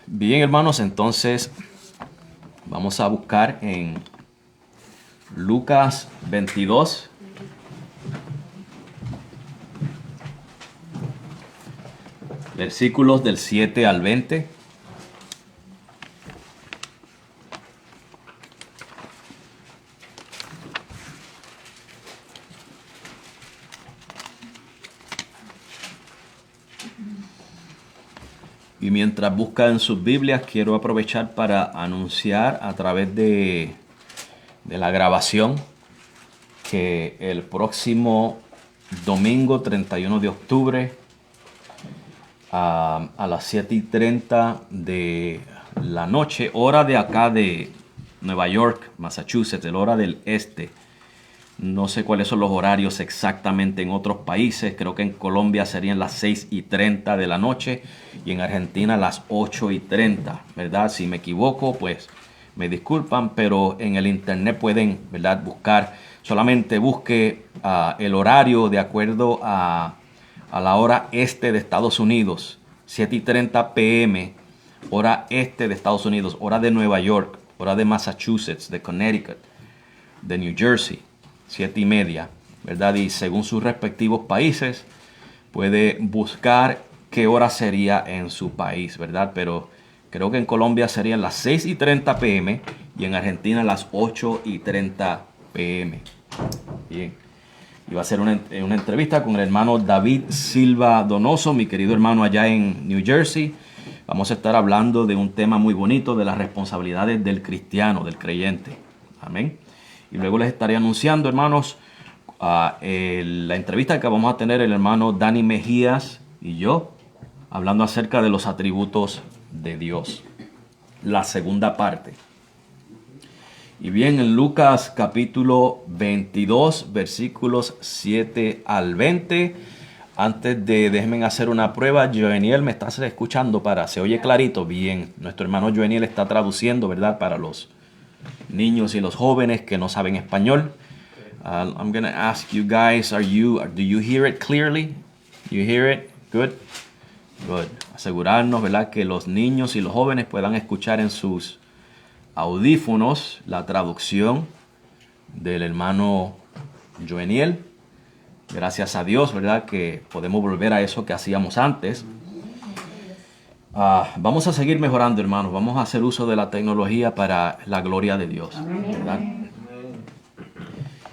Bien, hermanos, entonces vamos a buscar en Lucas 22, versículos del 7 al 20. Y mientras buscan sus Biblias, quiero aprovechar para anunciar a través de la grabación que el próximo domingo 31 de octubre a las 7:30 de la noche, hora de acá de Nueva York, Massachusetts, la hora del este. No sé cuáles son los horarios exactamente en otros países. Creo que en Colombia serían las 6:30 de la noche y en Argentina las 8:30, ¿verdad? Si me equivoco, pues me disculpan, pero en el internet pueden, ¿verdad?, buscar. Solamente busque el horario de acuerdo a la hora este de Estados Unidos. 7:30 p.m., hora este de Estados Unidos, hora de Nueva York, hora de Massachusetts, de Connecticut, de New Jersey. 7:30, ¿verdad? Y según sus respectivos países, puede buscar qué hora sería en su país, ¿verdad? Pero creo que en Colombia serían las 6:30 p.m. y en Argentina las 8:30 p.m. Bien. Y va a ser una entrevista con el hermano David Silva Donoso, mi querido hermano allá en New Jersey. Vamos a estar hablando de un tema muy bonito, de las responsabilidades del cristiano, del creyente. Amén. Y luego les estaré anunciando, hermanos, la entrevista que vamos a tener el hermano Dani Mejías y yo, hablando acerca de los atributos de Dios. La segunda parte. Y bien, en Lucas capítulo 22, versículos 7 al 20. Déjenme hacer una prueba. Joeniel, ¿me estás escuchando? ¿Se oye clarito? Bien, nuestro hermano Joeniel está traduciendo, ¿verdad?, para los niños y los jóvenes que no saben español. I'm going to ask you guys, do you hear it clearly? You hear it? Good. Good. Asegurarnos, ¿verdad?, que los niños y los jóvenes puedan escuchar en sus audífonos la traducción del hermano Joeniel. Gracias a Dios, ¿verdad?, que podemos volver a eso que hacíamos antes. Vamos a seguir mejorando, hermanos. Vamos a hacer uso de la tecnología para la gloria de Dios, ¿verdad?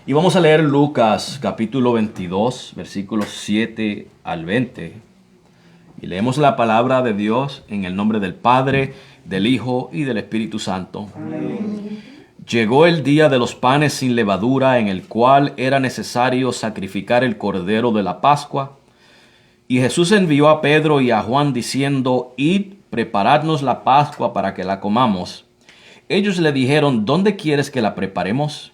Y vamos a leer Lucas capítulo 22, versículos 7 al 20. Y leemos la palabra de Dios en el nombre del Padre, del Hijo y del Espíritu Santo. Amén. Llegó el día de los panes sin levadura, en el cual era necesario sacrificar el cordero de la Pascua. Y Jesús envió a Pedro y a Juan diciendo: Id, preparadnos la Pascua para que la comamos. Ellos le dijeron: ¿Dónde quieres que la preparemos?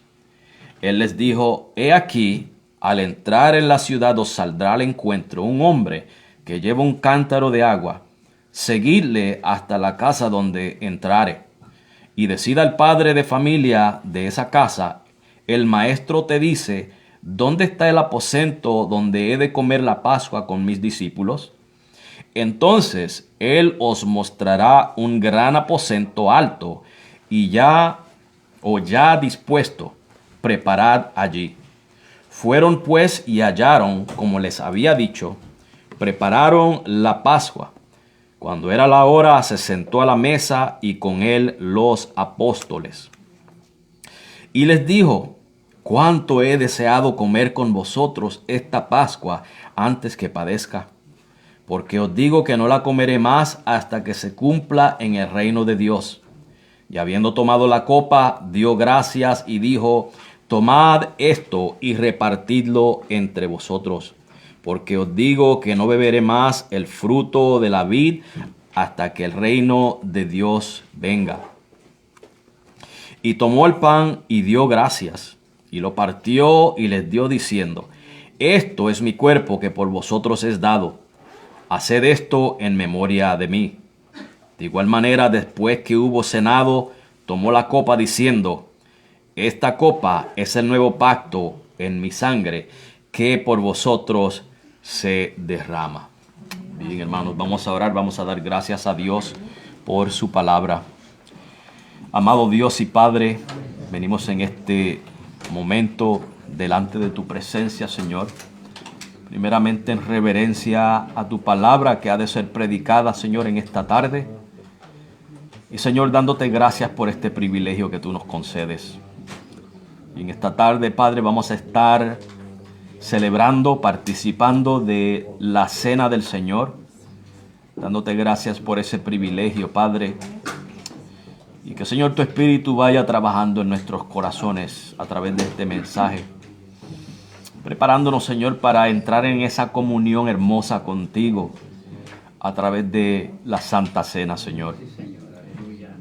Él les dijo: He aquí, al entrar en la ciudad os saldrá al encuentro un hombre que lleva un cántaro de agua. Seguidle hasta la casa donde entrare. Y decida el padre de familia de esa casa: el maestro te dice: ¿dónde está el aposento donde he de comer la Pascua con mis discípulos? Entonces él os mostrará un gran aposento alto y ya dispuesto. Preparad allí. Fueron pues y hallaron como les había dicho. Prepararon la Pascua. Cuando era la hora, se sentó a la mesa y con él los apóstoles. Y les dijo: cuánto he deseado comer con vosotros esta Pascua antes que padezca. Porque os digo que no la comeré más hasta que se cumpla en el reino de Dios. Y habiendo tomado la copa, dio gracias y dijo: tomad esto y repartidlo entre vosotros. Porque os digo que no beberé más el fruto de la vid hasta que el reino de Dios venga. Y tomó el pan y dio gracias, y lo partió y les dio diciendo: esto es mi cuerpo que por vosotros es dado. Haced esto en memoria de mí. De igual manera, después que hubo cenado, tomó la copa diciendo: esta copa es el nuevo pacto en mi sangre, que por vosotros se derrama. Bien, hermanos, vamos a orar, vamos a dar gracias a Dios por su palabra. Amado Dios y Padre, venimos en este momento delante de tu presencia, Señor. Primeramente en reverencia a tu palabra que ha de ser predicada, Señor, en esta tarde. Y Señor, dándote gracias por este privilegio que tú nos concedes. Y en esta tarde, Padre, vamos a estar celebrando, participando de la cena del Señor. Dándote gracias por ese privilegio, Padre. Y que, Señor, tu Espíritu vaya trabajando en nuestros corazones a través de este mensaje. Preparándonos, Señor, para entrar en esa comunión hermosa contigo a través de la Santa Cena, Señor.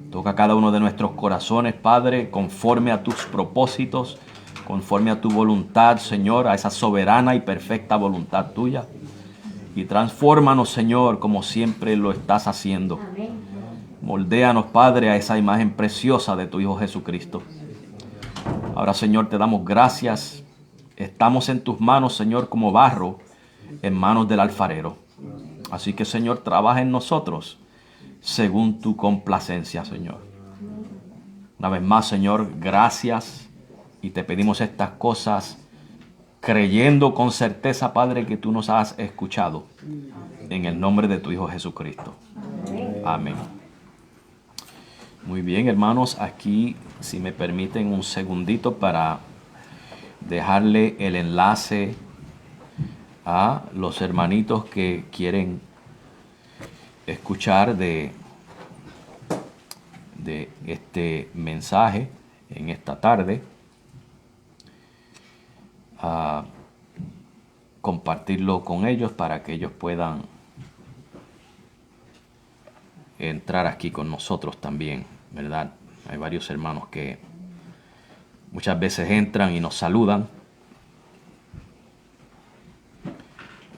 Toca cada uno de nuestros corazones, Padre, conforme a tus propósitos, conforme a tu voluntad, Señor, a esa soberana y perfecta voluntad tuya. Y transfórmanos, Señor, como siempre lo estás haciendo. Amén. Moldéanos, Padre, a esa imagen preciosa de tu Hijo Jesucristo. Ahora, Señor, te damos gracias. Estamos en tus manos, Señor, como barro en manos del alfarero. Así que, Señor, trabaja en nosotros según tu complacencia, Señor. Una vez más, Señor, gracias. Y te pedimos estas cosas creyendo con certeza, Padre, que tú nos has escuchado. En el nombre de tu Hijo Jesucristo. Amén. Muy bien, hermanos, aquí, si me permiten un segundito para dejarle el enlace a los hermanitos que quieren escuchar de este mensaje en esta tarde, a compartirlo con ellos para que ellos puedan entrar aquí con nosotros también, ¿verdad? Hay varios hermanos que muchas veces entran y nos saludan.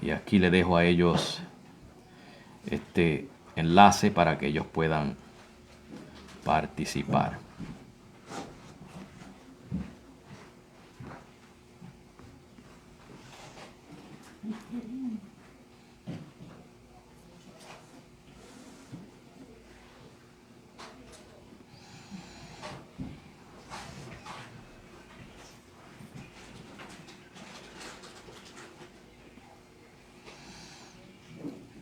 Y aquí le dejo a ellos este enlace para que ellos puedan participar.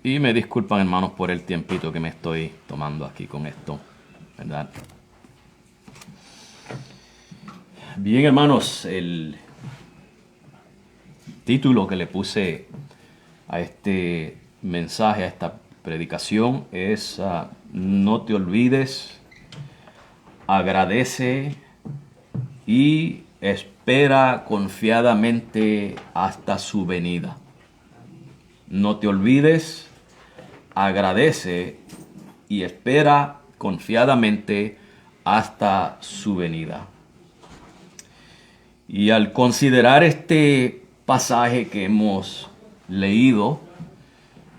Y me disculpan, hermanos, por el tiempito que me estoy tomando aquí con esto, ¿verdad? Bien, hermanos, el título que le puse a este mensaje, a esta predicación, es No te olvides, agradece y espera confiadamente hasta su venida. No te olvides, agradece y espera confiadamente hasta su venida. Y al considerar este pasaje que hemos leído,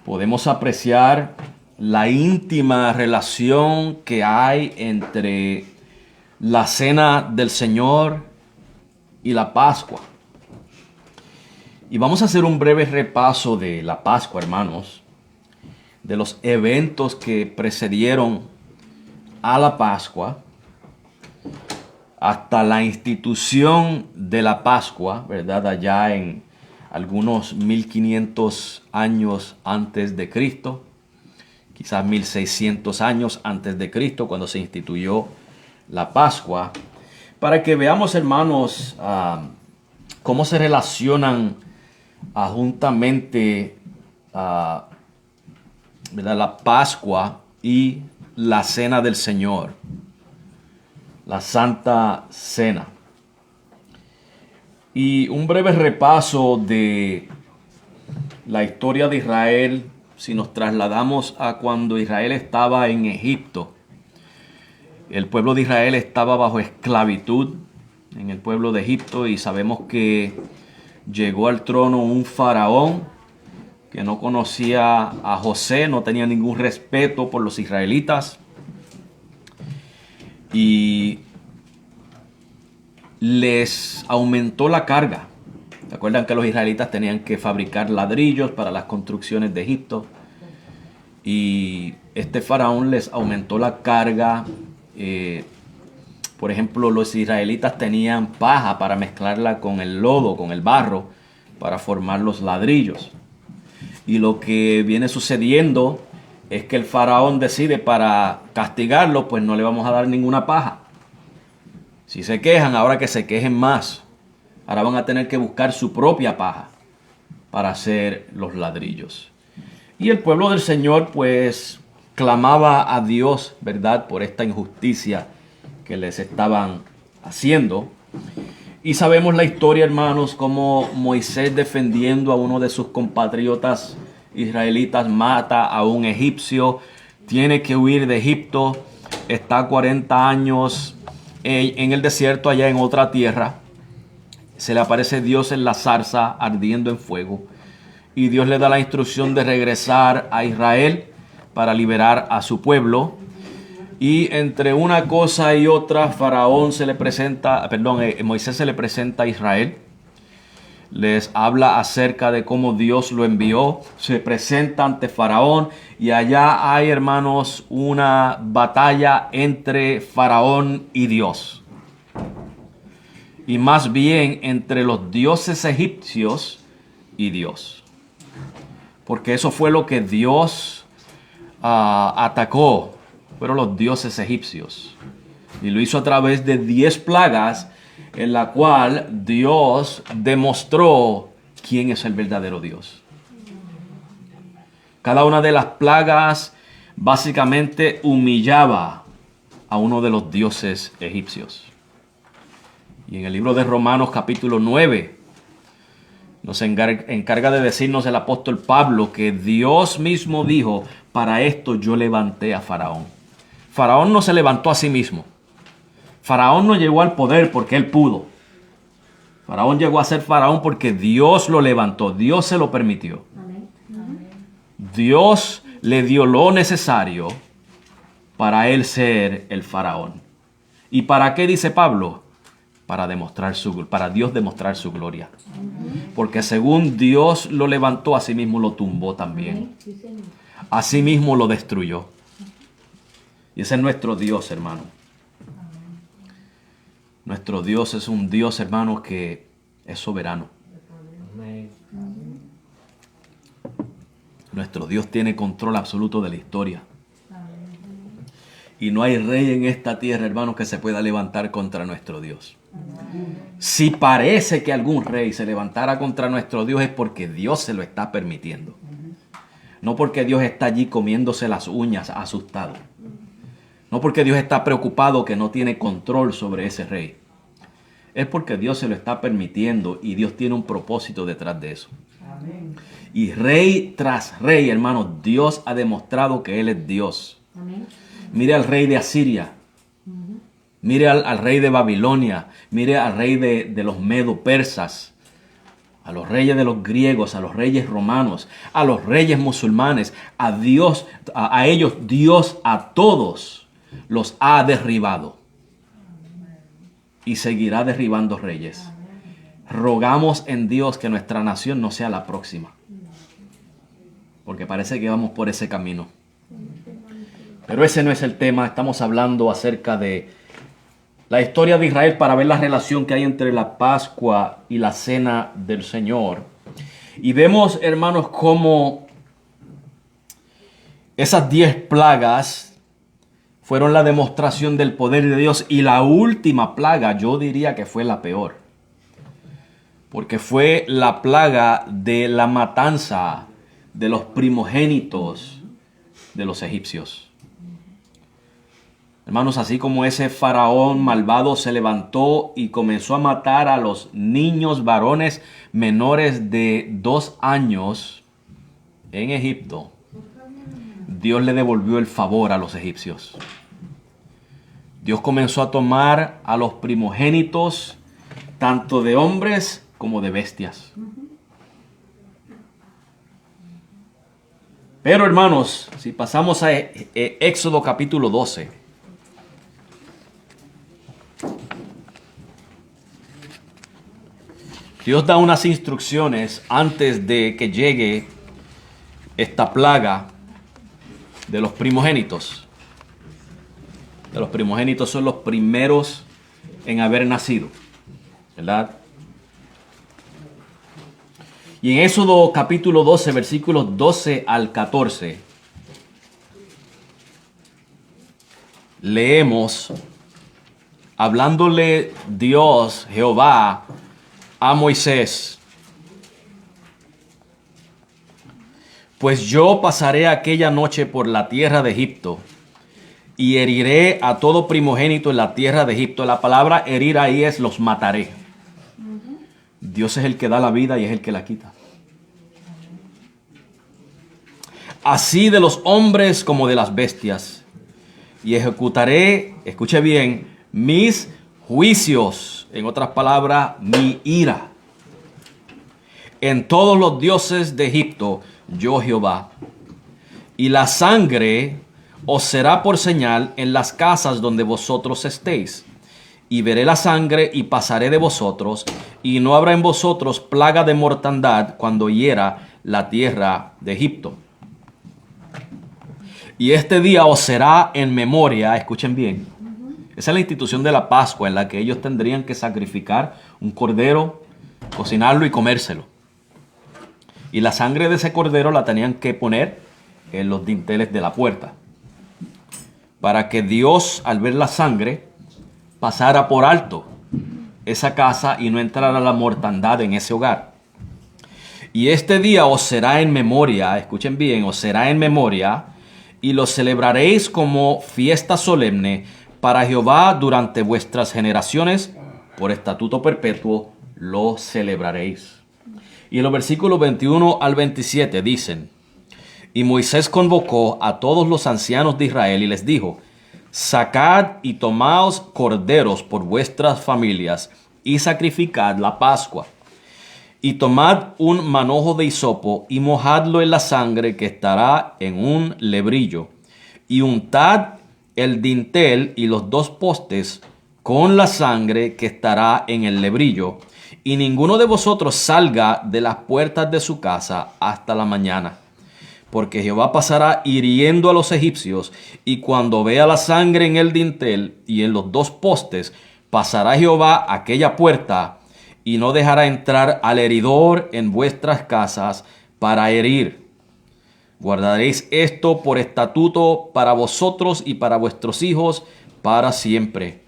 podemos apreciar la íntima relación que hay entre la cena del Señor y la Pascua. Y vamos a hacer un breve repaso de la Pascua, hermanos, de los eventos que precedieron a la Pascua hasta la institución de la Pascua, ¿verdad? Allá en algunos 1500 años antes de Cristo, quizás 1600 años antes de Cristo, cuando se instituyó la Pascua, para que veamos, hermanos, cómo se relacionan juntamente ¿verdad? La Pascua y la Cena del Señor, la Santa Cena. Y un breve repaso de la historia de Israel, si nos trasladamos a cuando Israel estaba en Egipto. El pueblo de Israel estaba bajo esclavitud en el pueblo de Egipto y sabemos que llegó al trono un faraón que no conocía a José, no tenía ningún respeto por los israelitas y les aumentó la carga. ¿Se acuerdan que los israelitas tenían que fabricar ladrillos para las construcciones de Egipto? y este faraón les aumentó la carga. Por ejemplo, los israelitas tenían paja para mezclarla con el lodo, con el barro, para formar los ladrillos. Y lo que viene sucediendo es que el faraón decide, para castigarlo, pues no le vamos a dar ninguna paja. Si se quejan, ahora que se quejen más. Ahora van a tener que buscar su propia paja para hacer los ladrillos. Y el pueblo del Señor pues clamaba a Dios, ¿verdad?, por esta injusticia que les estaban haciendo. Y sabemos la historia, hermanos, como Moisés, defendiendo a uno de sus compatriotas israelitas, mata a un egipcio, tiene que huir de Egipto, está 40 años en el desierto, allá en otra tierra. Se le aparece Dios en la zarza ardiendo en fuego, y Dios le da la instrucción de regresar a Israel para liberar a su pueblo. Y entre una cosa y otra, Moisés se le presenta a Israel. Les habla acerca de cómo Dios lo envió. Se presenta ante Faraón y allá hay, hermanos, una batalla entre Faraón y Dios. Y más bien entre los dioses egipcios y Dios. Porque eso fue lo que Dios atacó. Fueron los dioses egipcios. Y lo hizo a través de 10 plagas, en la cual Dios demostró quién es el verdadero Dios. Cada una de las plagas básicamente humillaba a uno de los dioses egipcios. Y en el libro de Romanos capítulo 9 nos encarga de decirnos el apóstol Pablo que Dios mismo dijo: para esto yo levanté a Faraón. Faraón no se levantó a sí mismo. Faraón no llegó al poder porque él pudo. Faraón llegó a ser faraón porque Dios lo levantó. Dios se lo permitió. Dios le dio lo necesario para él ser el faraón. ¿Y para qué, dice Pablo? Para Dios demostrar su gloria. Porque según Dios lo levantó, a sí mismo lo tumbó también. A sí mismo lo destruyó. Y ese es nuestro Dios, hermano. Nuestro Dios es un Dios, hermano, que es soberano. Nuestro Dios tiene control absoluto de la historia. Y no hay rey en esta tierra, hermano, que se pueda levantar contra nuestro Dios. Si parece que algún rey se levantara contra nuestro Dios, es porque Dios se lo está permitiendo. No porque Dios está allí comiéndose las uñas asustado. No porque Dios está preocupado que no tiene control sobre ese rey. Es porque Dios se lo está permitiendo y Dios tiene un propósito detrás de eso. Amén. Y rey tras rey, hermanos, Dios ha demostrado que Él es Dios. Amén. Mire al rey de Asiria. Mire al rey de Babilonia. Mire al rey de los medo-persas. A los reyes de los griegos, a los reyes romanos, a los reyes musulmanes. A Dios, a ellos, Dios a todos los ha derribado y seguirá derribando reyes. Rogamos en Dios que nuestra nación no sea la próxima, porque parece que vamos por ese camino. Pero ese no es el tema. Estamos hablando acerca de la historia de Israel para ver la relación que hay entre la Pascua y la Cena del Señor. Y vemos, hermanos, cómo esas 10 plagas fueron la demostración del poder de Dios. Y la última plaga, yo diría que fue la peor. Porque fue la plaga de la matanza de los primogénitos de los egipcios. Hermanos, así como ese faraón malvado se levantó y comenzó a matar a los niños varones menores de 2 años en Egipto, Dios le devolvió el favor a los egipcios. Dios comenzó a tomar a los primogénitos, tanto de hombres como de bestias. Pero, hermanos, si pasamos a Éxodo capítulo 12. Dios da unas instrucciones antes de que llegue esta plaga. de los primogénitos. De los primogénitos son los primeros en haber nacido, ¿verdad? Y en Éxodo capítulo 12, versículos 12 al 14, leemos, hablándole Dios, Jehová, a Moisés: pues yo pasaré aquella noche por la tierra de Egipto y heriré a todo primogénito en la tierra de Egipto. La palabra herir ahí es los mataré. Dios es el que da la vida y es el que la quita. Así de los hombres como de las bestias. Y ejecutaré, escuche bien, mis juicios, en otras palabras, mi ira, en todos los dioses de Egipto, yo Jehová. Y la sangre os será por señal en las casas donde vosotros estéis. Y veré la sangre y pasaré de vosotros, y no habrá en vosotros plaga de mortandad cuando hiera la tierra de Egipto. Y este día os será en memoria, escuchen bien, esa es la institución de la Pascua, en la que ellos tendrían que sacrificar un cordero, cocinarlo y comérselo. Y la sangre de ese cordero la tenían que poner en los dinteles de la puerta, para que Dios, al ver la sangre, pasara por alto esa casa y no entrara la mortandad en ese hogar. Y este día os será en memoria, escuchen bien, os será en memoria, y lo celebraréis como fiesta solemne para Jehová durante vuestras generaciones, por estatuto perpetuo lo celebraréis. Y en los versículos 21 al 27 dicen: y Moisés convocó a todos los ancianos de Israel y les dijo: sacad y tomaos corderos por vuestras familias y sacrificad la Pascua. Y tomad un manojo de hisopo y mojadlo en la sangre que estará en un lebrillo. Y untad el dintel y los dos postes con la sangre que estará en el lebrillo. Y ninguno de vosotros salga de las puertas de su casa hasta la mañana. Porque Jehová pasará hiriendo a los egipcios, y cuando vea la sangre en el dintel y en los dos postes, pasará Jehová aquella puerta, y no dejará entrar al heridor en vuestras casas para herir. Guardaréis esto por estatuto para vosotros y para vuestros hijos para siempre.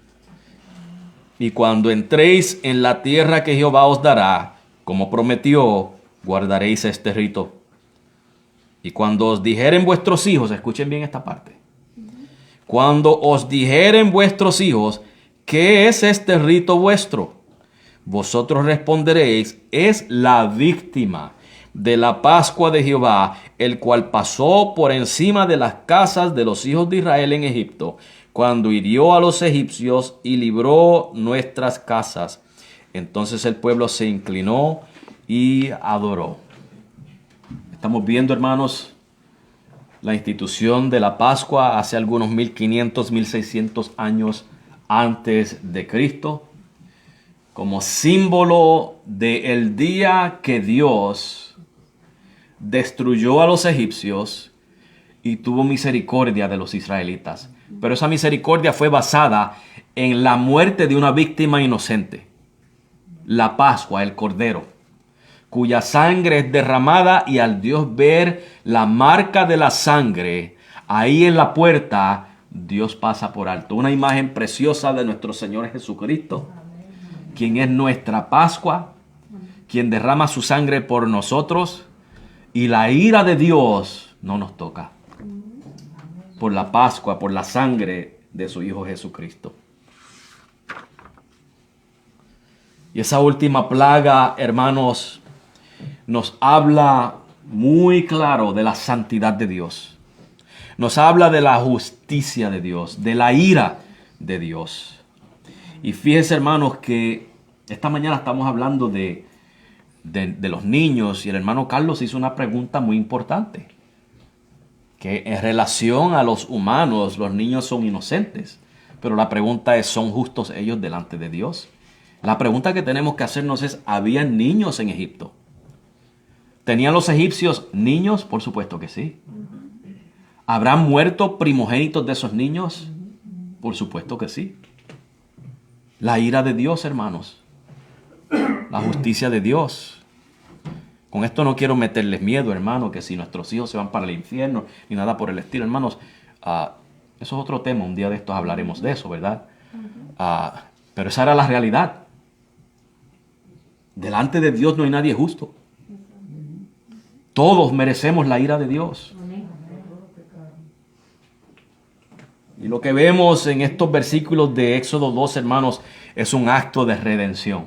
Y cuando entréis en la tierra que Jehová os dará, como prometió, guardaréis este rito. Y cuando os dijeren vuestros hijos, escuchen bien esta parte. Cuando os dijeren vuestros hijos, ¿qué es este rito vuestro? Vosotros responderéis: es la víctima de la Pascua de Jehová, el cual pasó por encima de las casas de los hijos de Israel en Egipto, cuando hirió a los egipcios y libró nuestras casas. Entonces el pueblo se inclinó y adoró. Estamos viendo, hermanos, la institución de la Pascua hace algunos 1500, 1600 años antes de Cristo, como símbolo del día que Dios destruyó a los egipcios y tuvo misericordia de los israelitas. Pero esa misericordia fue basada en la muerte de una víctima inocente, la Pascua, el Cordero, cuya sangre es derramada, y al Dios ver la marca de la sangre ahí en la puerta, Dios pasa por alto. Una imagen preciosa de nuestro Señor Jesucristo, quien es nuestra Pascua, quien derrama su sangre por nosotros, y la ira de Dios no nos toca por la Pascua, por la sangre de su Hijo Jesucristo. Y esa última plaga, hermanos, nos habla muy claro de la santidad de Dios. Nos habla de la justicia de Dios, de la ira de Dios. Y fíjense, hermanos, que esta mañana estamos hablando de los niños, y el hermano Carlos hizo una pregunta muy importante, que en relación a los humanos, los niños son inocentes, pero la pregunta es: ¿son justos ellos delante de Dios? La pregunta que tenemos que hacernos es: ¿había niños en Egipto? ¿Tenían los egipcios niños? Por supuesto que sí. ¿Habrán muerto primogénitos de esos niños? Por supuesto que sí. La ira de Dios, hermanos. La justicia de Dios. Con esto no quiero meterles miedo, hermano, que si nuestros hijos se van para el infierno, ni nada por el estilo, hermanos. Eso es otro tema, un día de estos hablaremos de eso, ¿verdad? Pero esa era la realidad. Delante de Dios no hay nadie justo. Todos merecemos la ira de Dios. Y lo que vemos en estos versículos de Éxodo 2, hermanos, es un acto de redención.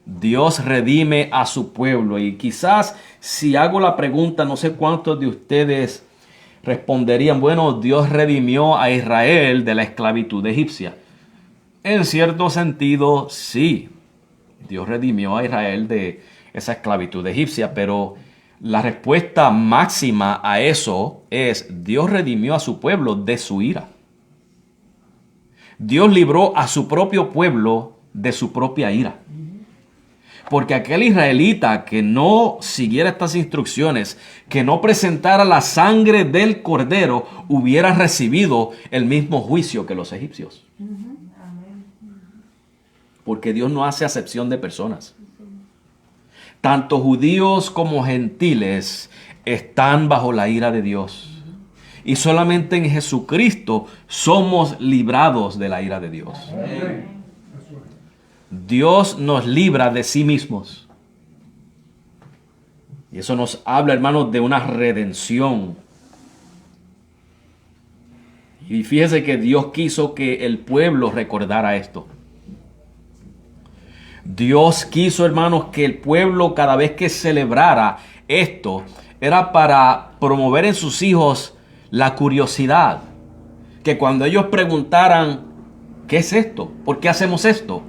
Dios redime a su pueblo. Y quizás si hago la pregunta, no sé cuántos de ustedes responderían, bueno, Dios redimió a Israel de la esclavitud egipcia. En cierto sentido, sí. Dios redimió a Israel de esa esclavitud egipcia, pero la respuesta máxima a eso es: Dios redimió a su pueblo de su ira. Dios libró a su propio pueblo de su propia ira. Porque aquel israelita que no siguiera estas instrucciones, que no presentara la sangre del cordero, hubiera recibido el mismo juicio que los egipcios. Porque Dios no hace acepción de personas. Tanto judíos como gentiles están bajo la ira de Dios. Y solamente en Jesucristo somos librados de la ira de Dios. Dios nos libra de sí mismos. Y eso nos habla, hermanos, de una redención. Y fíjese que Dios quiso que el pueblo recordara esto. Dios quiso, hermanos, que el pueblo, cada vez que celebrara esto, era para promover en sus hijos la curiosidad. Que cuando ellos preguntaran, ¿qué es esto? ¿Por qué hacemos esto?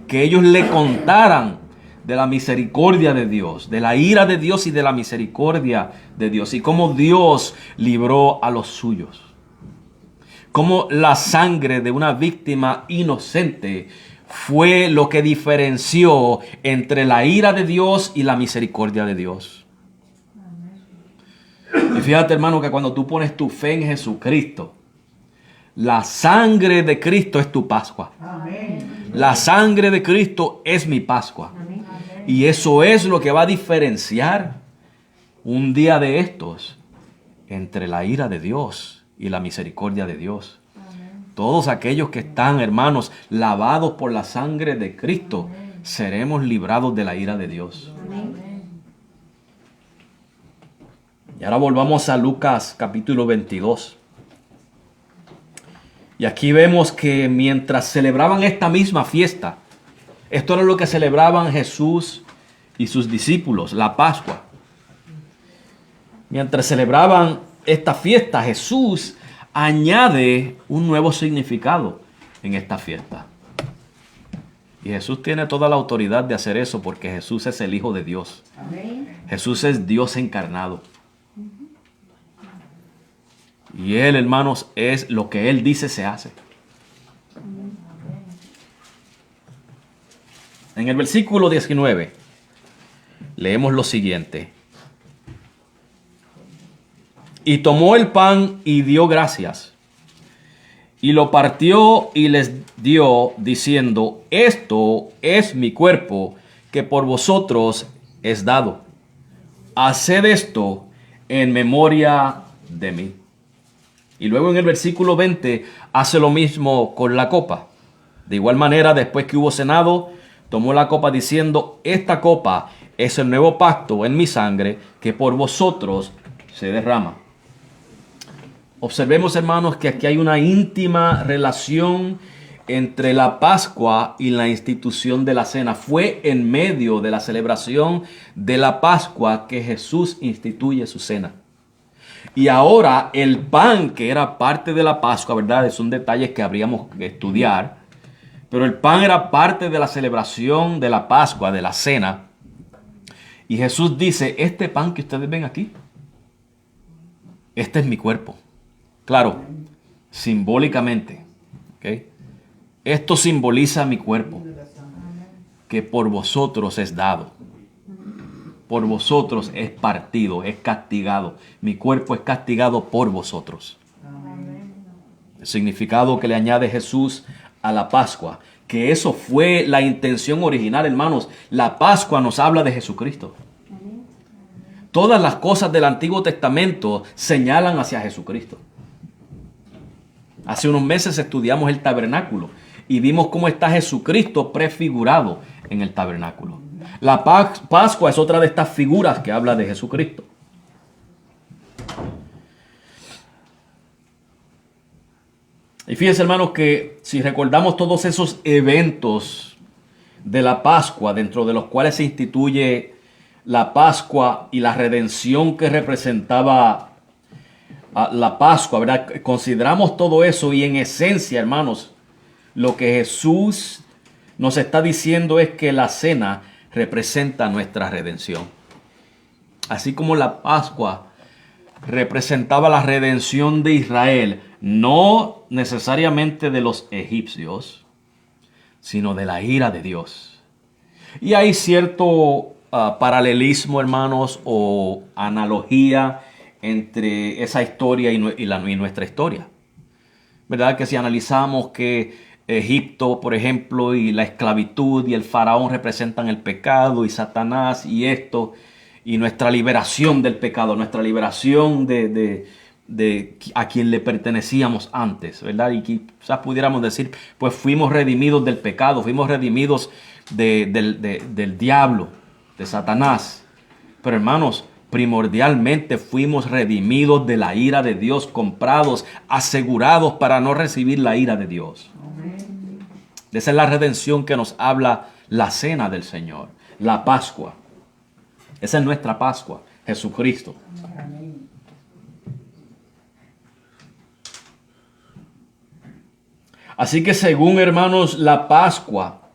Que ellos le contaran de la misericordia de Dios, de la ira de Dios y de la misericordia de Dios. Y cómo Dios libró a los suyos. Cómo la sangre de una víctima inocente fue lo que diferenció entre la ira de Dios y la misericordia de Dios. Y fíjate, hermano, que cuando tú pones tu fe en Jesucristo, la sangre de Cristo es tu Pascua. La sangre de Cristo es mi Pascua. Y eso es lo que va a diferenciar un día de estos entre la ira de Dios y la misericordia de Dios. Todos aquellos que están, hermanos, lavados por la sangre de Cristo, seremos librados de la ira de Dios. Y ahora volvamos a Lucas capítulo 22. Y aquí vemos que mientras celebraban esta misma fiesta, esto era lo que celebraban Jesús y sus discípulos, la Pascua. Mientras celebraban esta fiesta, Jesús añade un nuevo significado en esta fiesta. Y Jesús tiene toda la autoridad de hacer eso porque Jesús es el Hijo de Dios. Jesús es Dios encarnado. Y Él, hermanos, es lo que Él dice se hace. En el versículo 19 leemos lo siguiente. Y tomó el pan y dio gracias. Y lo partió y les dio, diciendo: esto es mi cuerpo, que por vosotros es dado. Haced esto en memoria de mí. Y luego en el versículo 20 hace lo mismo con la copa. De igual manera, después que hubo cenado, tomó la copa diciendo: esta copa es el nuevo pacto en mi sangre, que por vosotros se derrama. Observemos, hermanos, que aquí hay una íntima relación entre la Pascua y la institución de la cena. Fue en medio de la celebración de la Pascua que Jesús instituye su cena. Y ahora el pan, que era parte de la Pascua, ¿verdad? Son detalles que habríamos que estudiar. Pero el pan era parte de la celebración de la Pascua, de la cena. Y Jesús dice: este pan que ustedes ven aquí, este es mi cuerpo. Claro, simbólicamente. ¿Okay? Esto simboliza mi cuerpo, que por vosotros es dado. por vosotros es partido, es castigado. Mi cuerpo es castigado por vosotros. El significado que le añade Jesús a la Pascua, que eso fue la intención original, hermanos. La Pascua nos habla de Jesucristo. Todas las cosas del Antiguo Testamento señalan hacia Jesucristo. Hace unos meses estudiamos el tabernáculo y vimos cómo está Jesucristo prefigurado en el tabernáculo. La Pascua es otra de estas figuras que habla de Jesucristo. Y fíjense, hermanos, que si recordamos todos esos eventos de la Pascua, dentro de los cuales se instituye la Pascua y la redención que representaba la Pascua, ¿verdad? Consideramos todo eso y en esencia, hermanos, lo que Jesús nos está diciendo es que la cena representa nuestra redención. Así como la Pascua representaba la redención de Israel, no necesariamente de los egipcios, sino de la ira de Dios. Y hay cierto paralelismo, hermanos, o analogía entre esa historia y nuestra historia. ¿Verdad? Que si analizamos que Egipto, por ejemplo, y la esclavitud y el faraón representan el pecado y Satanás y esto, y nuestra liberación del pecado, nuestra liberación de a quien le pertenecíamos antes, ¿verdad? Y quizás pudiéramos decir, pues fuimos redimidos del pecado, fuimos redimidos del diablo, de Satanás. Pero hermanos, primordialmente fuimos redimidos de la ira de Dios, comprados, asegurados para no recibir la ira de Dios. Esa es la redención que nos habla la cena del Señor, la Pascua. Esa es nuestra Pascua, Jesucristo. Así que según, hermanos, la Pascua,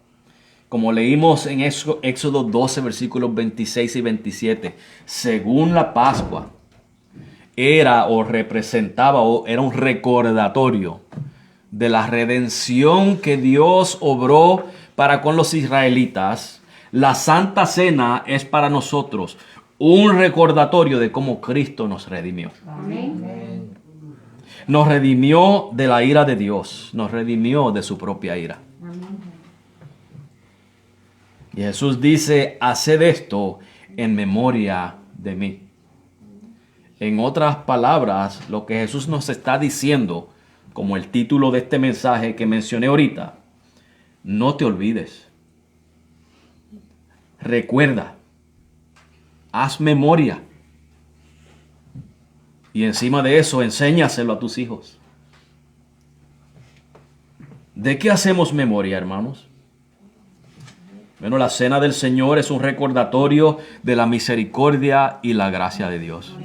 como leímos en Éxodo 12, versículos 26 y 27, según la Pascua, era o representaba o era un recordatorio de la redención que Dios obró para con los israelitas. La Santa Cena es para nosotros un recordatorio de cómo Cristo nos redimió. Amén. Nos redimió de la ira de Dios, nos redimió de su propia ira. Amén. Y Jesús dice, haced esto en memoria de mí. En otras palabras, lo que Jesús nos está diciendo, como el título de este mensaje que mencioné ahorita, no te olvides. Recuerda, haz memoria. Y encima de eso, enséñaselo a tus hijos. ¿De qué hacemos memoria, hermanos? Bueno, la cena del Señor es un recordatorio de la misericordia y la gracia de Dios.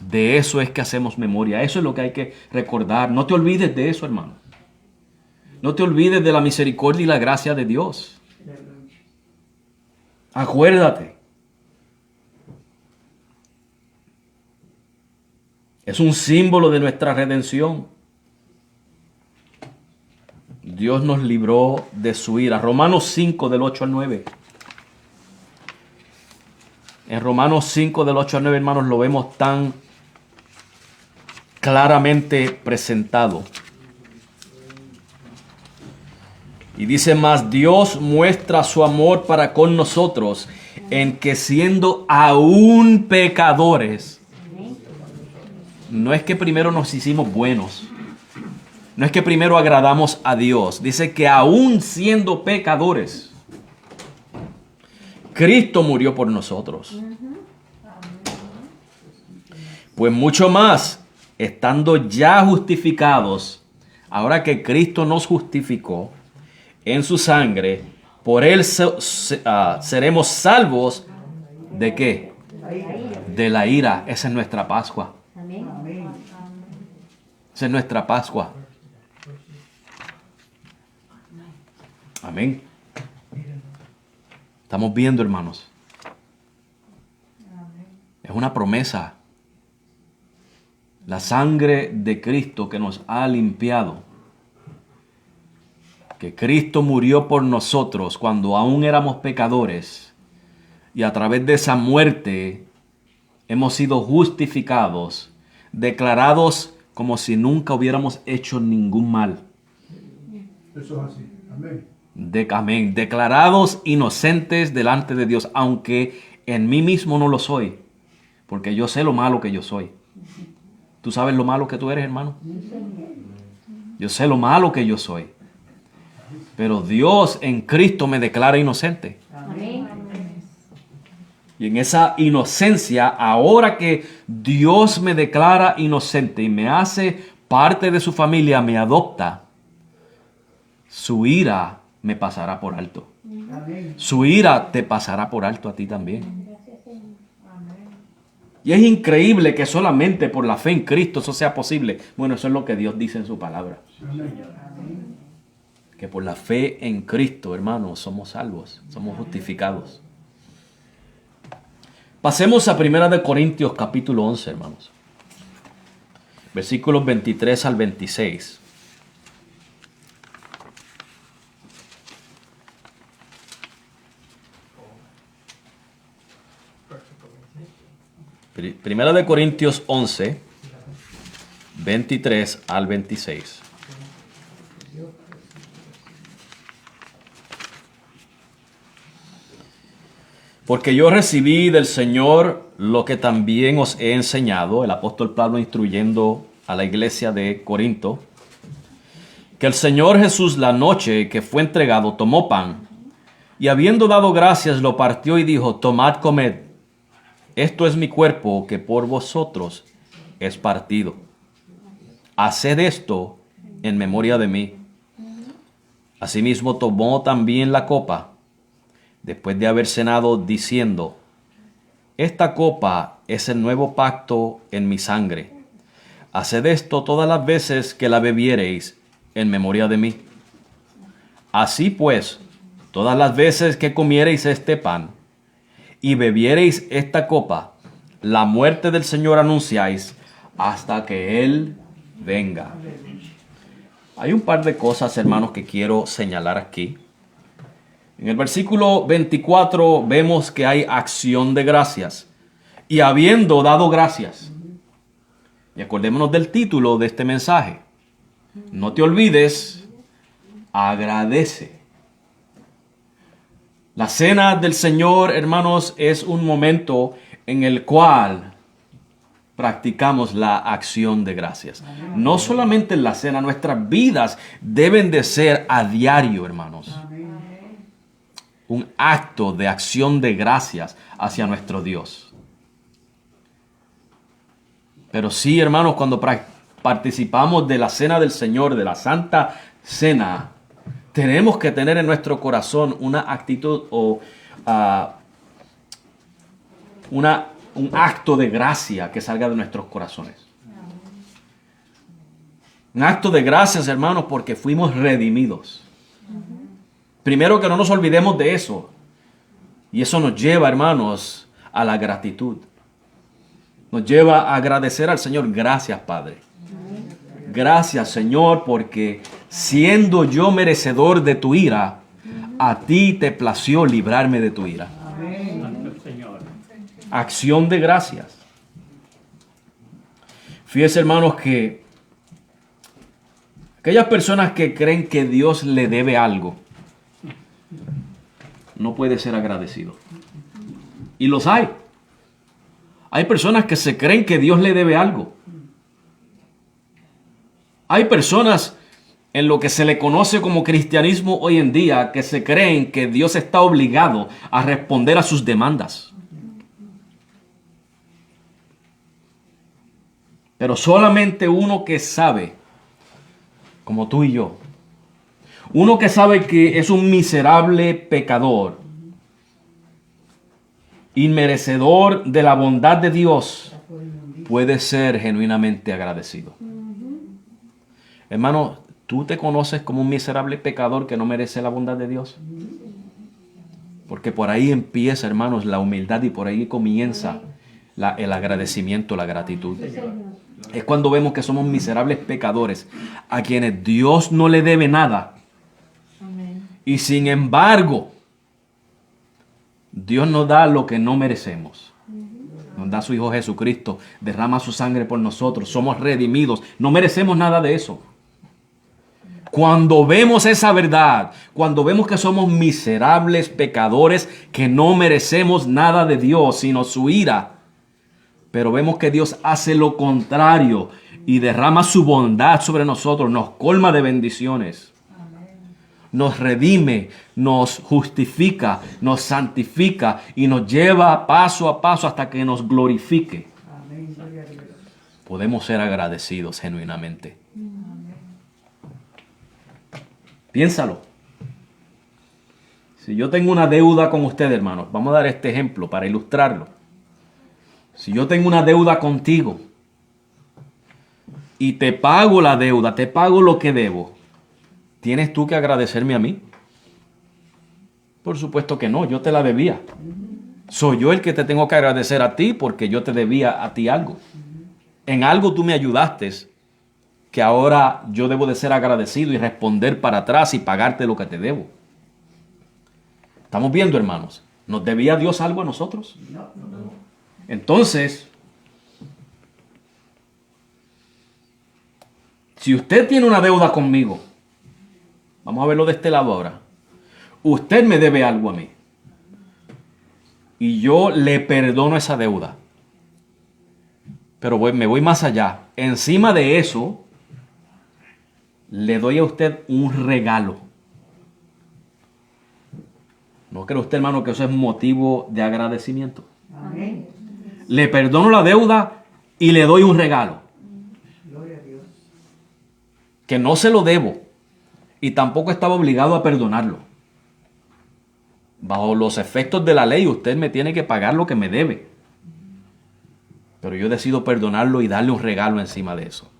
De eso es que hacemos memoria. Eso es lo que hay que recordar. No te olvides de eso, hermano. No te olvides de la misericordia y la gracia de Dios. Acuérdate. Es un símbolo de nuestra redención. Dios nos libró de su ira. Romanos 5, del 8 al 9. En Romanos 5, del 8 al 9, hermanos, lo vemos tan claramente presentado. Y dice más, Dios muestra su amor para con nosotros en que siendo aún pecadores, no es que primero nos hicimos buenos, no es que primero agradamos a Dios, dice que aún siendo pecadores, Cristo murió por nosotros. Pues mucho más, estando ya justificados, ahora que Cristo nos justificó en su sangre, por él seremos salvos ¿de qué? De la ira. Esa es nuestra Pascua. Esa es nuestra Pascua. Amén. Estamos viendo, hermanos. Es una promesa. La sangre de Cristo que nos ha limpiado. Que Cristo murió por nosotros cuando aún éramos pecadores. Y a través de esa muerte hemos sido justificados, declarados como si nunca hubiéramos hecho ningún mal. Eso es así. Amén. Amén. Declarados inocentes delante de Dios, aunque en mí mismo no lo soy, porque yo sé lo malo que yo soy. ¿Tú sabes lo malo que tú eres, hermano? Yo sé lo malo que yo soy. Pero Dios en Cristo me declara inocente. Amén. Y en esa inocencia, ahora que Dios me declara inocente y me hace parte de su familia, me adopta, su ira me pasará por alto. Amén. Su ira te pasará por alto a ti también. Y es increíble que solamente por la fe en Cristo eso sea posible. Bueno, eso es lo que Dios dice en su palabra. Amén. Que por la fe en Cristo, hermanos, somos salvos, somos justificados. Pasemos a 1 Corintios capítulo 11, hermanos. Versículos 23 al 26. Primera de Corintios 11, 23 al 26. Porque yo recibí del Señor lo que también os he enseñado, el apóstol Pablo instruyendo a la iglesia de Corinto, que el Señor Jesús la noche que fue entregado tomó pan, y habiendo dado gracias lo partió y dijo, tomad, comed, esto es mi cuerpo que por vosotros es partido. Haced esto en memoria de mí. Asimismo tomó también la copa, después de haber cenado, diciendo, esta copa es el nuevo pacto en mi sangre. Haced esto todas las veces que la bebiereis en memoria de mí. Así pues, todas las veces que comiereis este pan y bebiereis esta copa, la muerte del Señor anunciáis hasta que Él venga. Hay un par de cosas, hermanos, que quiero señalar aquí. En el versículo 24 vemos que hay acción de gracias. Y habiendo dado gracias. Y acordémonos del título de este mensaje. No te olvides, agradece. La cena del Señor, hermanos, es un momento en el cual practicamos la acción de gracias. No solamente en la cena, nuestras vidas deben de ser a diario, hermanos. Un acto de acción de gracias hacia nuestro Dios. Pero sí, hermanos, cuando participamos de la cena del Señor, de la Santa Cena, tenemos que tener en nuestro corazón una actitud o un acto de gracia que salga de nuestros corazones. Un acto de gracias, hermanos, porque fuimos redimidos. Primero, que no nos olvidemos de eso. Y eso nos lleva, hermanos, a la gratitud. Nos lleva a agradecer al Señor. Gracias, Padre. Gracias, Señor, porque siendo yo merecedor de tu ira, a ti te plació librarme de tu ira. Acción de gracias. Fíjense, hermanos, que aquellas personas que creen que Dios le debe algo, no puede ser agradecido. Y los hay. Hay personas que se creen que Dios le debe algo. Hay personas en lo que se le conoce como cristianismo hoy en día que se creen que Dios está obligado a responder a sus demandas. Pero solamente uno que sabe, como tú y yo, uno que sabe que es un miserable pecador, inmerecedor de la bondad de Dios, puede ser genuinamente agradecido. Hermano, ¿tú te conoces como un miserable pecador que no merece la bondad de Dios? Porque por ahí empieza, hermanos, la humildad y por ahí comienza el agradecimiento, la gratitud. Es cuando vemos que somos miserables pecadores a quienes Dios no le debe nada. Y sin embargo, Dios nos da lo que no merecemos. Nos da a su Hijo Jesucristo, derrama su sangre por nosotros, somos redimidos, no merecemos nada de eso. Cuando vemos esa verdad, cuando vemos que somos miserables pecadores, que no merecemos nada de Dios, sino su ira, pero vemos que Dios hace lo contrario y derrama su bondad sobre nosotros, nos colma de bendiciones, nos redime, nos justifica, nos santifica y nos lleva paso a paso hasta que nos glorifique. Amén. Gloria a Dios. Podemos ser agradecidos genuinamente. Piénsalo. Si yo tengo una deuda con usted, hermanos, vamos a dar este ejemplo para ilustrarlo. Si yo tengo una deuda contigo y te pago la deuda, te pago lo que debo, ¿tienes tú que agradecerme a mí? Por supuesto que no, yo te la debía. Soy yo el que te tengo que agradecer a ti porque yo te debía a ti algo. En algo tú me ayudaste, que ahora yo debo de ser agradecido y responder para atrás y pagarte lo que te debo. ¿Estamos viendo, hermanos? ¿Nos debía Dios algo a nosotros? No. Entonces, si usted tiene una deuda conmigo, vamos a verlo de este lado ahora. Usted me debe algo a mí. Y yo le perdono esa deuda. Pero me voy más allá. Encima de eso, le doy a usted un regalo. ¿No cree usted, hermano, que eso es motivo de agradecimiento? Amén. Le perdono la deuda y le doy un regalo. Gloria a Dios. Que no se lo debo. Y tampoco estaba obligado a perdonarlo. Bajo los efectos de la ley, usted me tiene que pagar lo que me debe. Pero yo decido perdonarlo y darle un regalo encima de eso.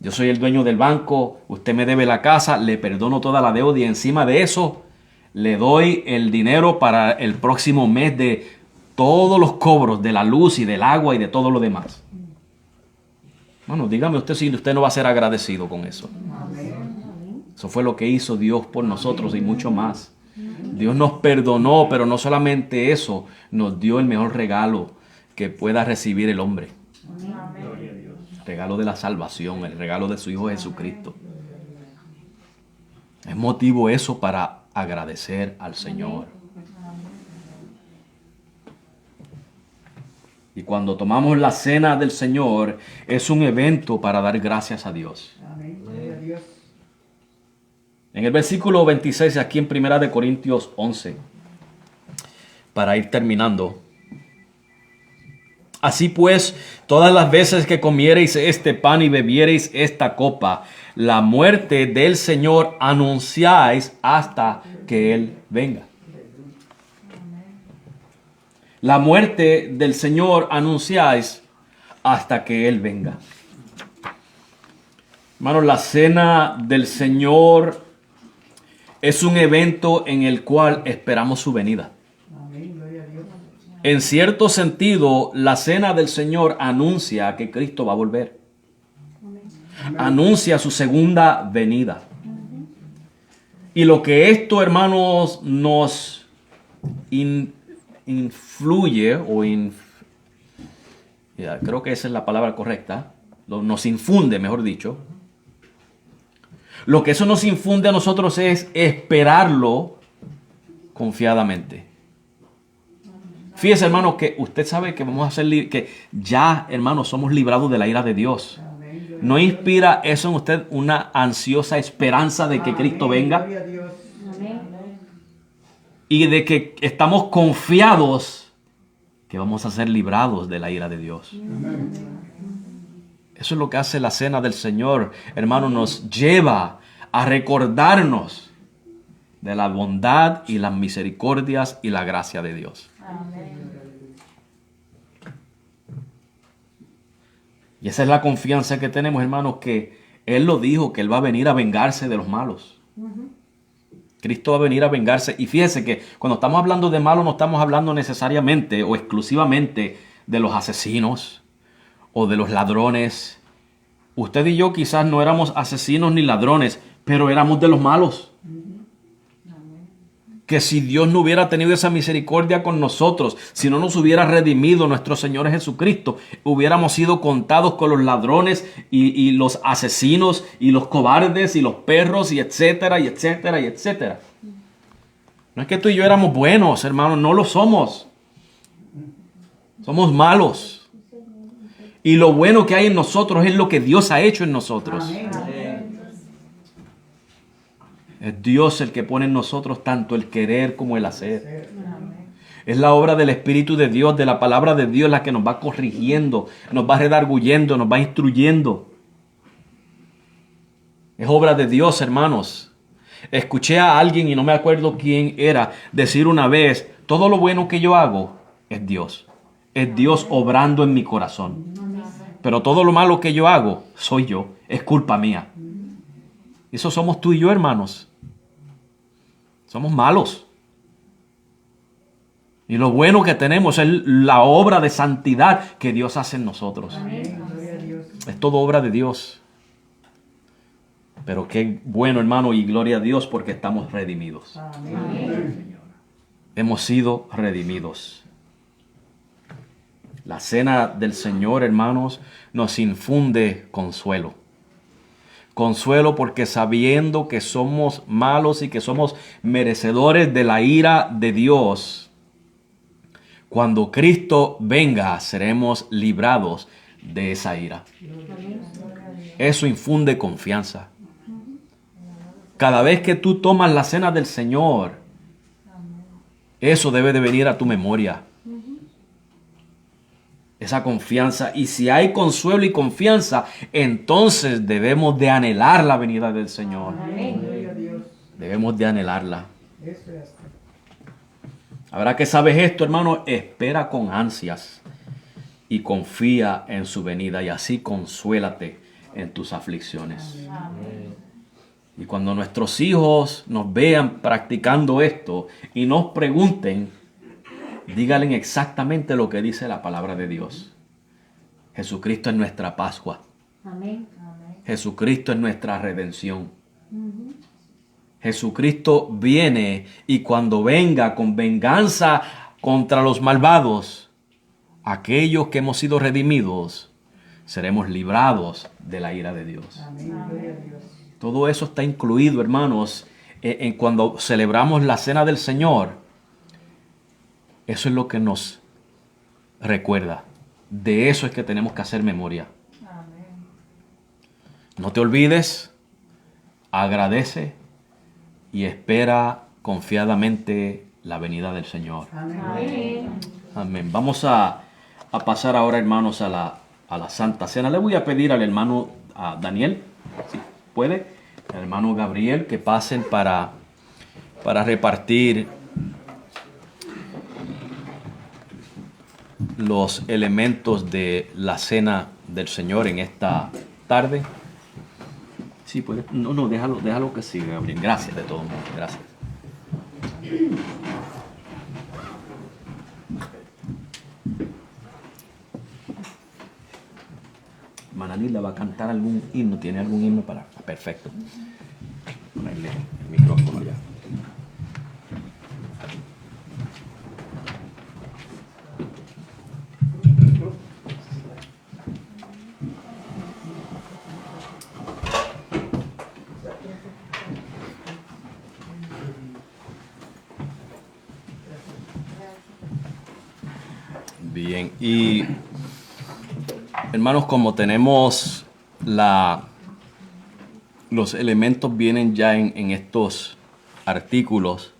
Yo soy el dueño del banco, usted me debe la casa, le perdono toda la deuda y encima de eso le doy el dinero para el próximo mes de todos los cobros de la luz y del agua y de todo lo demás. Bueno, dígame usted si usted no va a ser agradecido con eso. Eso fue lo que hizo Dios por nosotros y mucho más. Dios nos perdonó, pero no solamente eso, nos dio el mejor regalo que pueda recibir el hombre. El regalo de la salvación, el regalo de su Hijo Jesucristo. Es motivo eso para agradecer al Señor. Y cuando tomamos la cena del Señor, es un evento para dar gracias a Dios. Amén. Gloria a Dios. En el versículo 26, aquí en 1 Corintios 11, para ir terminando. Así pues, todas las veces que comiereis este pan y bebiereis esta copa, la muerte del Señor anunciáis hasta que Él venga. La muerte del Señor anunciáis hasta que Él venga. Hermanos, la cena del Señor es un evento en el cual esperamos su venida. Amén. Gloria a Dios. En cierto sentido, la cena del Señor anuncia que Cristo va a volver. Anuncia su segunda venida. Y lo que esto, hermanos, nos influye, creo que esa es la palabra correcta, nos infunde, mejor dicho. Lo que eso nos infunde a nosotros es esperarlo confiadamente. Fíjese, hermano, que usted sabe que vamos a ser que ya, hermano, somos librados de la ira de Dios. ¿No inspira eso en usted una ansiosa esperanza de que Cristo venga? Gloria a Dios. Y de que estamos confiados que vamos a ser librados de la ira de Dios. Eso es lo que hace la cena del Señor, hermano, nos lleva a recordarnos de la bondad y las misericordias y la gracia de Dios. Y esa es la confianza que tenemos, hermanos, que Él lo dijo, que Él va a venir a vengarse de los malos. Cristo va a venir a vengarse. Y fíjese que cuando estamos hablando de malos no estamos hablando necesariamente o exclusivamente de los asesinos o de los ladrones. Usted y yo quizás no éramos asesinos ni ladrones, pero éramos de los malos. que si Dios no hubiera tenido esa misericordia con nosotros, si no nos hubiera redimido nuestro Señor Jesucristo, hubiéramos sido contados con los ladrones y los asesinos y los cobardes y los perros y etcétera, y etcétera, y etcétera. No es que tú y yo éramos buenos, hermanos, no lo somos. Somos malos. Y lo bueno que hay en nosotros es lo que Dios ha hecho en nosotros. Es Dios el que pone en nosotros tanto el querer como el hacer. Es la obra del Espíritu de Dios, de la palabra de Dios, la que nos va corrigiendo, nos va redarguyendo, nos va instruyendo. Es obra de Dios, hermanos. Escuché a alguien, y no me acuerdo quién era, decir una vez: todo lo bueno que yo hago es Dios. Es Dios obrando en mi corazón. Pero todo lo malo que yo hago soy yo. Es culpa mía. Eso somos tú y yo, hermanos. Somos malos. Y lo bueno que tenemos es la obra de santidad que Dios hace en nosotros. Es todo obra de Dios. Pero qué bueno, hermano, y gloria a Dios porque estamos redimidos. Hemos sido redimidos. La cena del Señor, hermanos, nos infunde consuelo. Consuelo porque sabiendo que somos malos y que somos merecedores de la ira de Dios, cuando Cristo venga, seremos librados de esa ira. Eso infunde confianza. Cada vez que tú tomas la cena del Señor, eso debe de venir a tu memoria. Esa confianza. Y si hay consuelo y confianza, entonces debemos de anhelar la venida del Señor. Debemos de anhelarla. Ahora que sabes esto, hermano, espera con ansias y confía en su venida, y así consuélate en tus aflicciones. Y cuando nuestros hijos nos vean practicando esto y nos pregunten, díganle exactamente lo que dice la palabra de Dios. Jesucristo es nuestra Pascua. Jesucristo es nuestra redención. Jesucristo viene, y cuando venga con venganza contra los malvados, aquellos que hemos sido redimidos, seremos librados de la ira de Dios. Todo eso está incluido, hermanos, en cuando celebramos la cena del Señor. Eso es lo que nos recuerda. De eso es que tenemos que hacer memoria. No te olvides, agradece y espera confiadamente la venida del Señor. Amén. Vamos a pasar ahora, hermanos, a la Santa Cena. Le voy a pedir al hermano Daniel, si puede, al hermano Gabriel, que pasen para repartir los elementos de la cena del Señor en esta tarde. Sí, puede. No, déjalo que siga, Gabriel. Gracias de todo modo. Gracias. Manalila va a cantar algún himno. ¿Tiene algún himno para? Perfecto. Ponerle el micrófono ya. Bien, y hermanos, como tenemos los elementos vienen ya en estos artículos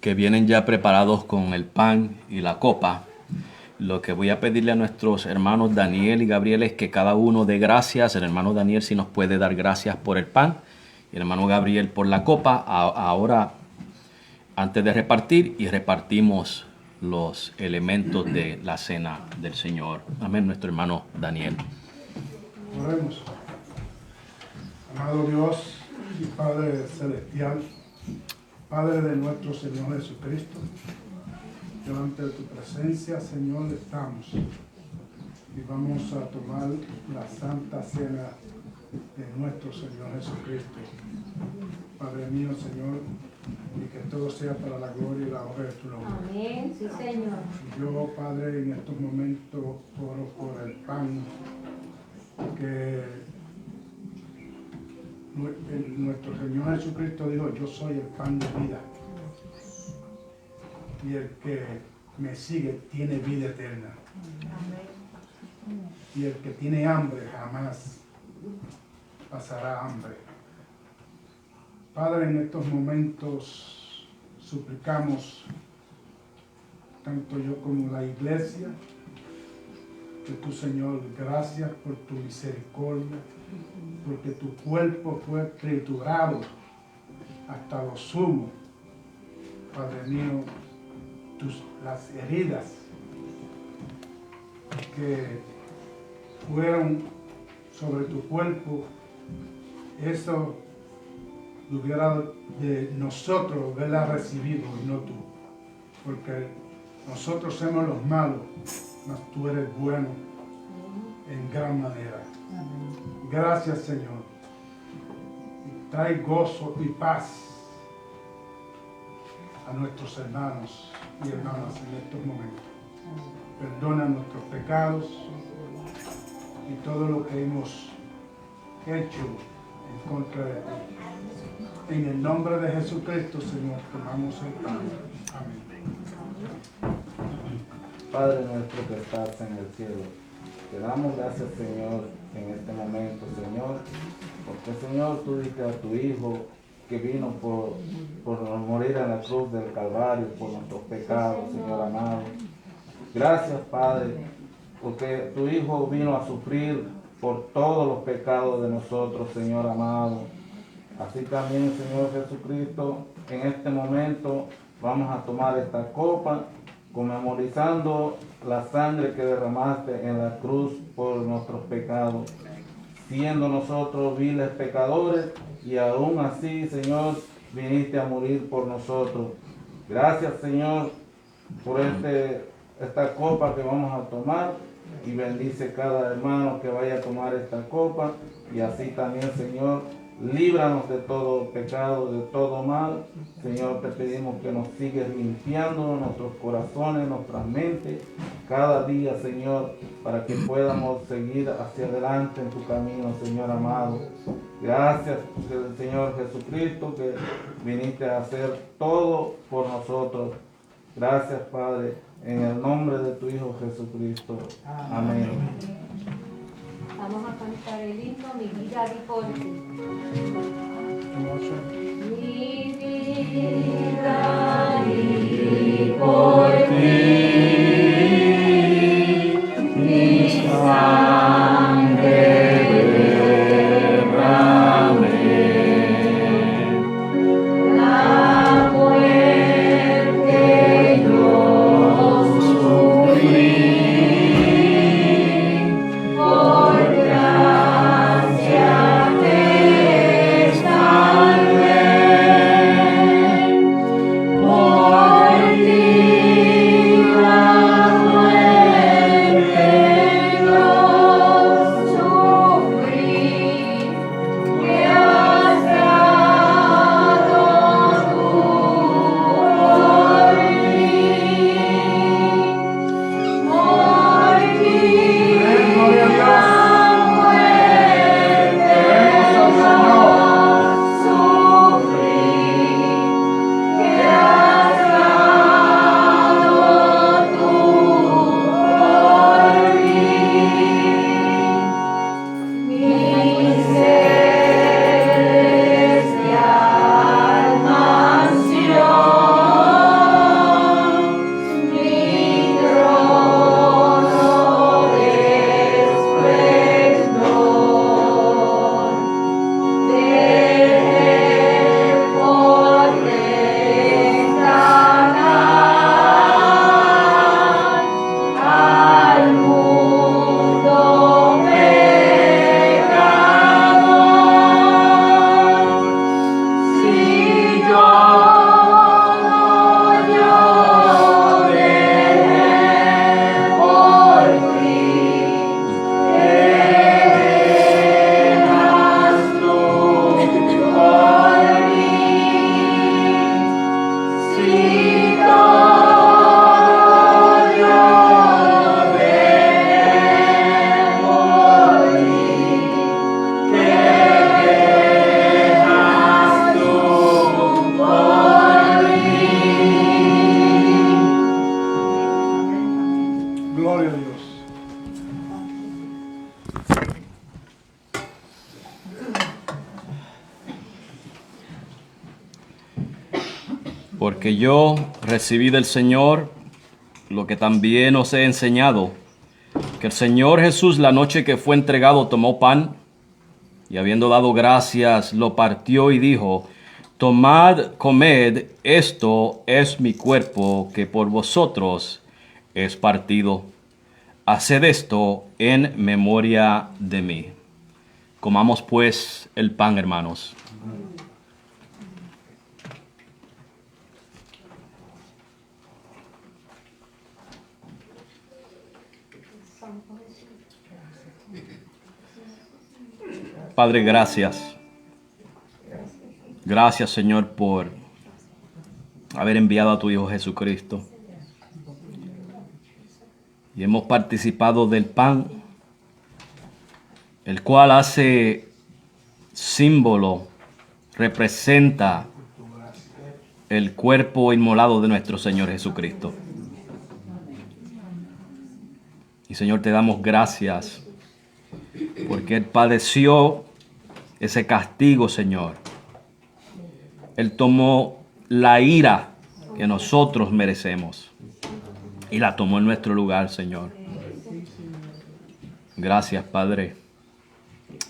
que vienen ya preparados con el pan y la copa, lo que voy a pedirle a nuestros hermanos Daniel y Gabriel es que cada uno dé gracias. El hermano Daniel si nos puede dar gracias por el pan y el hermano Gabriel por la copa. Ahora, antes de repartir, y repartimos los elementos de la cena del Señor. Amén, nuestro hermano Daniel. Oremos. Amado Dios y Padre Celestial, Padre de nuestro Señor Jesucristo, delante de tu presencia, Señor, estamos y vamos a tomar la Santa Cena de nuestro Señor Jesucristo. Padre mío, Señor, y que todo sea para la gloria y la honra de tu nombre. Amén, sí, Señor. Yo, Padre, en estos momentos oro por el pan que nuestro Señor Jesucristo dijo: yo soy el pan de vida, y el que me sigue tiene vida eterna, y el que tiene hambre jamás pasará hambre. Padre, en estos momentos suplicamos, tanto yo como la iglesia, que tu Señor, gracias por tu misericordia, porque tu cuerpo fue triturado hasta lo sumo. Padre mío, las heridas que fueron sobre tu cuerpo, eso hubiera de nosotros haberla recibido y no tú, porque nosotros somos los malos, mas tú eres bueno en gran manera. Gracias, Señor. Y trae gozo y paz a nuestros hermanos y hermanas en estos momentos. Perdona nuestros pecados y todo lo que hemos hecho en contra de ti. En el nombre de Jesucristo, Señor, tomamos el pan. Amén. Padre nuestro que estás en el cielo, te damos gracias, Señor, en este momento, Señor, porque, Señor, tú diste a tu Hijo que vino por morir en la cruz del Calvario, por nuestros pecados, Señor amado. Gracias, Padre, porque tu Hijo vino a sufrir por todos los pecados de nosotros, Señor amado. Así también, Señor Jesucristo, en este momento vamos a tomar esta copa, conmemorizando la sangre que derramaste en la cruz por nuestros pecados, siendo nosotros viles pecadores, y aún así, Señor, viniste a morir por nosotros. Gracias, Señor, por esta copa que vamos a tomar, y bendice cada hermano que vaya a tomar esta copa, y así también, Señor, líbranos de todo pecado, de todo mal. Señor, te pedimos que nos sigues limpiando nuestros corazones, nuestras mentes, cada día, Señor, para que podamos seguir hacia adelante en tu camino, Señor amado. Gracias, Señor Jesucristo, que viniste a hacer todo por nosotros. Gracias, Padre, en el nombre de tu Hijo Jesucristo. Amén. Vamos a cantar el himno Mi vida di por ti. Mi vida di por ti, mi sangre derramé. La muerte yo sufrí, por gracia te salvé, por ti Porque yo recibí del Señor lo que también os he enseñado, que el Señor Jesús, la noche que fue entregado, tomó pan, y habiendo dado gracias, lo partió y dijo: tomad, comed, esto es mi cuerpo, que por vosotros es partido. Haced esto en memoria de mí. Comamos pues el pan, hermanos. Padre, gracias. Gracias, Señor, por haber enviado a tu Hijo Jesucristo. Y hemos participado del pan, el cual hace símbolo, representa el cuerpo inmolado de nuestro Señor Jesucristo. Y Señor, te damos gracias porque Él padeció ese castigo, Señor. Él tomó la ira que nosotros merecemos y la tomó en nuestro lugar, Señor. Gracias, Padre,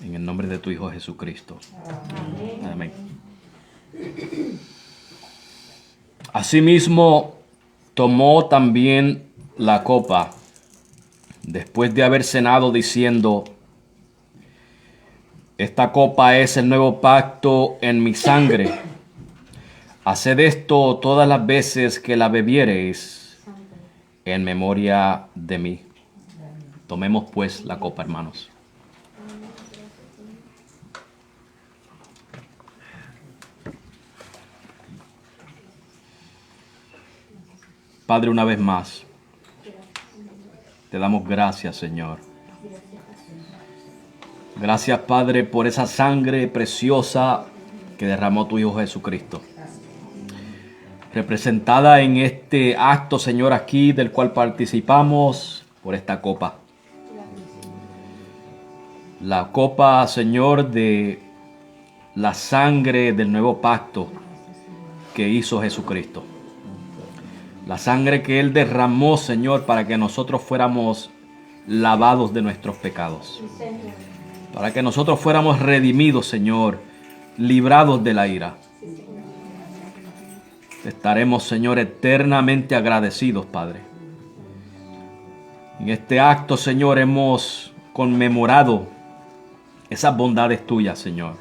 en el nombre de tu Hijo Jesucristo. Amén. Asimismo, tomó también la copa, después de haber cenado, diciendo: esta copa es el nuevo pacto en mi sangre. Haced esto todas las veces que la bebiereis en memoria de mí. Tomemos pues la copa, hermanos. Padre, una vez más, te damos gracias, Señor. Gracias, Padre, por esa sangre preciosa que derramó tu Hijo Jesucristo. Representada en este acto, Señor, aquí del cual participamos por esta copa. La copa, Señor, de la sangre del nuevo pacto que hizo Jesucristo. La sangre que Él derramó, Señor, para que nosotros fuéramos lavados de nuestros pecados. Para que nosotros fuéramos redimidos, Señor, librados de la ira. Estaremos, Señor, eternamente agradecidos, Padre. En este acto, Señor, hemos conmemorado esas bondades tuyas, Señor.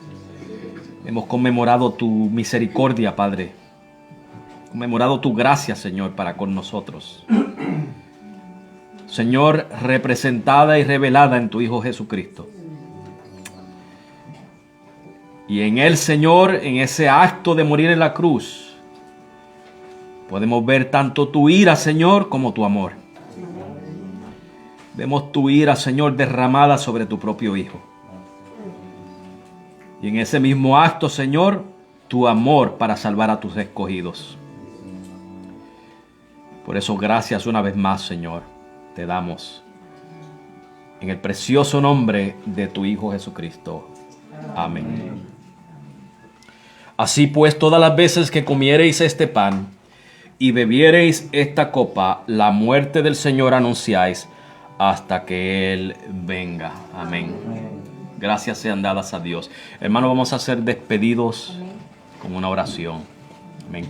Hemos conmemorado tu misericordia, Padre. Conmemorado tu gracia, Señor, para con nosotros. Señor, representada y revelada en tu Hijo Jesucristo. Y en Él, Señor, en ese acto de morir en la cruz, podemos ver tanto tu ira, Señor, como tu amor. Vemos tu ira, Señor, derramada sobre tu propio Hijo. Y en ese mismo acto, Señor, tu amor para salvar a tus escogidos. Por eso, gracias una vez más, Señor, te damos. En el precioso nombre de tu Hijo Jesucristo. Amén. Así pues, todas las veces que comiereis este pan y bebiereis esta copa, la muerte del Señor anunciáis hasta que Él venga. Amén. Gracias sean dadas a Dios. Hermanos, vamos a ser despedidos con una oración. Amén.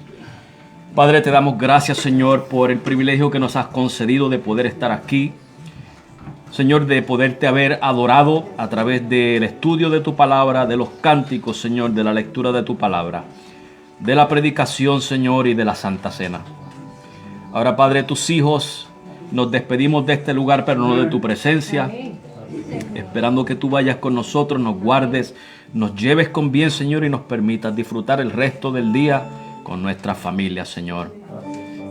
Padre, te damos gracias, Señor, por el privilegio que nos has concedido de poder estar aquí. Señor, de poderte haber adorado a través del estudio de tu palabra, de los cánticos, Señor, de la lectura de tu palabra, de la predicación, Señor, y de la Santa Cena. Ahora, Padre, tus hijos, nos despedimos de este lugar, pero no de tu presencia, esperando que tú vayas con nosotros, nos guardes, nos lleves con bien, Señor, y nos permitas disfrutar el resto del día con nuestra familia, Señor.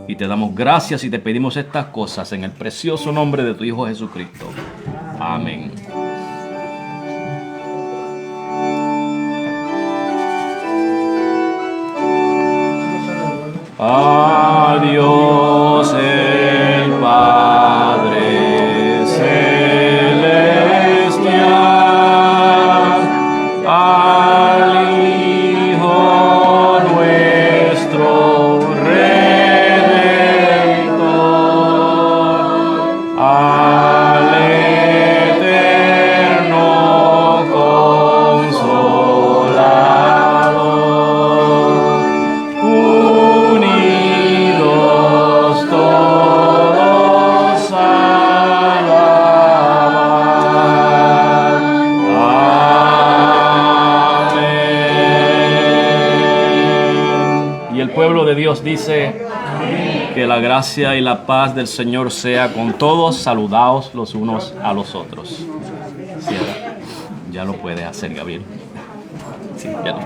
Y te damos gracias y te pedimos estas cosas en el precioso nombre de tu Hijo Jesucristo. Amén. A Dios el Padre celestial, al Hijo nuestro Dios dice, que la gracia y la paz del Señor sea con todos. Saludaos los unos a los otros. Cierra. Ya lo puedes hacer, Gabriel. Sí, ya lo.